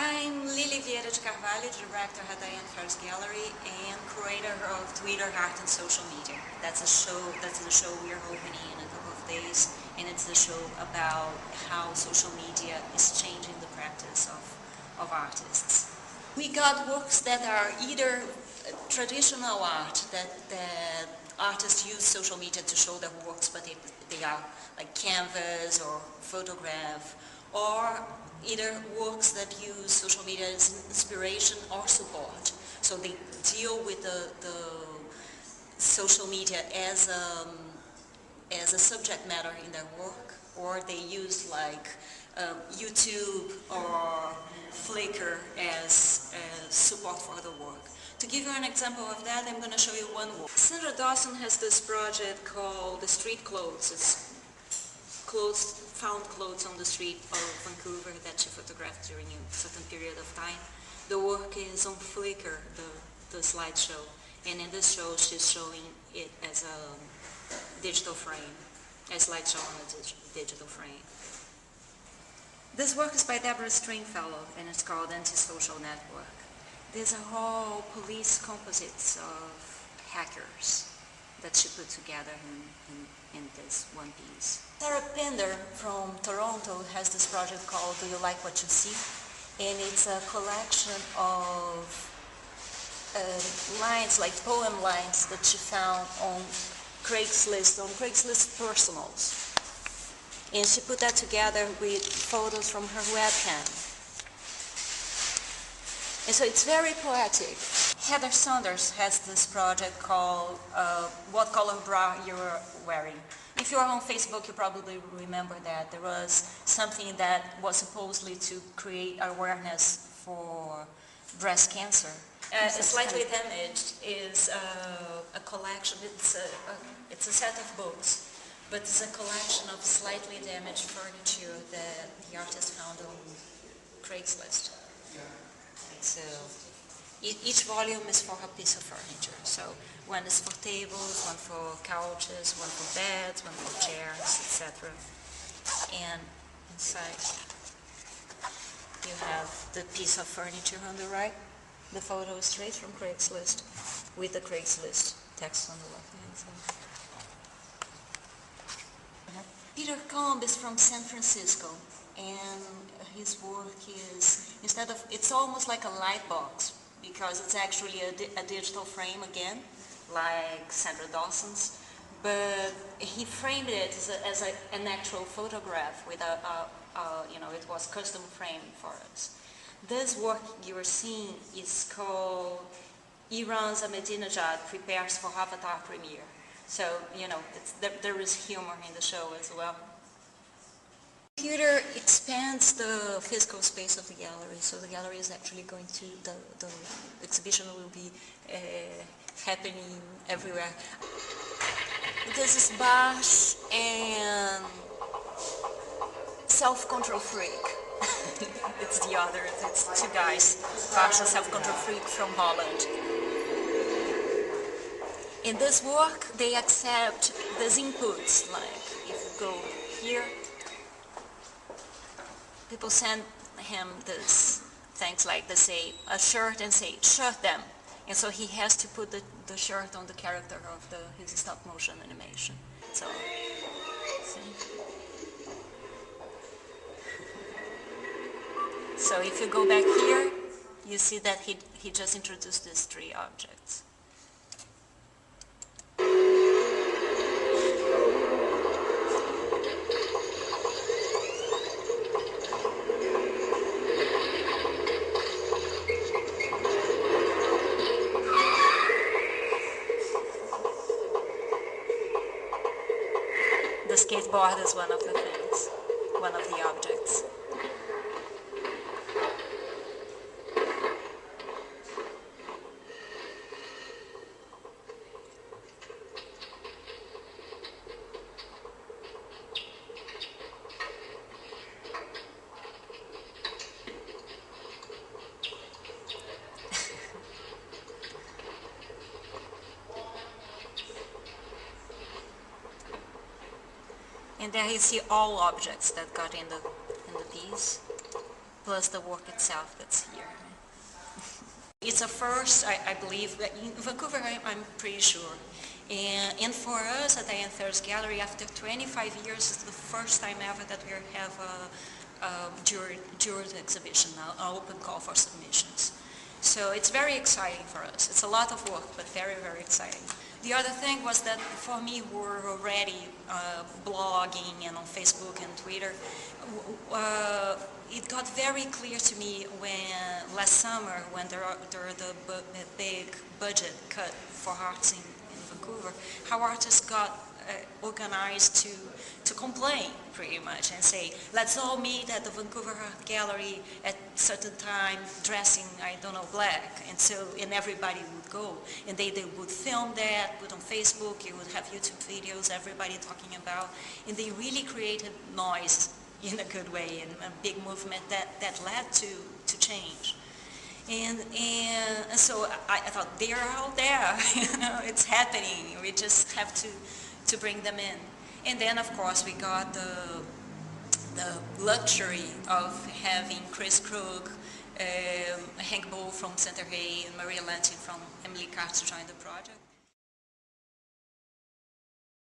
I'm Lili Vieira de Carvalho, director at Diane Farris Gallery and curator of Twitter, Art+Social media. That's the show we are opening in a couple of days, and it's the show about how social media is changing the practice of artists. We got works that are either traditional art, that artists use social media to show their works, but they are like canvas or photograph, or either works that use social media as inspiration or support. So they deal with the social media as a subject matter in their work, or they use like YouTube or Flickr as support for the work. To give you an example of that, I'm going to show you one work. Sandra Dawson has this project called The Street Clothes. It's found clothes on the street of Vancouver that she photographed during a certain period of time. The work is on Flickr, the slideshow, and in this show she's showing it as a digital frame, a slideshow on a digital frame. This work is by Deborah Stringfellow, and it's called Anti-Social Network. These are all police composites of hackers that she put together in this one piece. Sarah Pender from Toronto has this project called Do You Like What You See? And it's a collection of lines, like poem lines, that she found on Craigslist Personals. And she put that together with photos from her webcam. And so it's very poetic. Heather Saunders has this project called What Color Bra You're Wearing. If you're on Facebook, you probably remember that there was something that was supposedly to create awareness for breast cancer. Slightly Damaged is a collection, it's a set of books, but it's a collection of slightly damaged furniture that the artist found on Craigslist. So each volume is for a piece of furniture. So one is for tables, one for couches, one for beds, one for chairs, etc. And inside you have the piece of furniture on the right. The photo is straight from Craigslist with the Craigslist text on the left-hand side. Peter Combe is from San Francisco, and his work is, it's almost like a light box, because it's actually a digital frame again, like Sandra Dawson's, but he framed it as an actual photograph with it was custom framed for us. This work you are seeing is called Iran's Ahmadinejad Prepares for Avatar Premiere. So, there is humor in the show as well. The computer expands the physical space of the gallery, so the gallery is actually going to, the exhibition will be happening everywhere. This is Baschz and Self-Control Freak. It's the other, it's two guys, Baschz and Self-Control Freak from Holland. In this work, they accept these inputs, like if you go here, people send him these things like they say a shirt and say, shirt them. And so he has to put the shirt on the character of his stop motion animation. So, see? So if you go back here, you see that he just introduced these three objects. The skateboard is one of the things, one of the objects. And there you see all objects that got in the piece. plus the work itself that's here. It's a first, I believe, in Vancouver, I'm pretty sure. And for us at Diane Farris Gallery, after 25 years, it's the first time ever that we have a juror exhibition, an open call for submissions. So it's very exciting for us. It's a lot of work, but very, very exciting. The other thing was that for me, who were already blogging and on Facebook and Twitter, it got very clear to me when last summer, when there are the big budget cut for arts in Vancouver, how artists got organized to complain pretty much and say, let's all meet at the Vancouver Art Gallery at certain time dressing, I don't know, black. And everybody would go. And they would film that, put on Facebook, you would have YouTube videos, everybody talking about. And they really created noise in a good way and a big movement that led to change. And so I thought, they're out there, it's happening. We just have to bring them in. And then, of course, we got the luxury of having Chris Krug, Hank Bull from Center Hay, and Maria Lantin from Nordvik-Carr to join the project.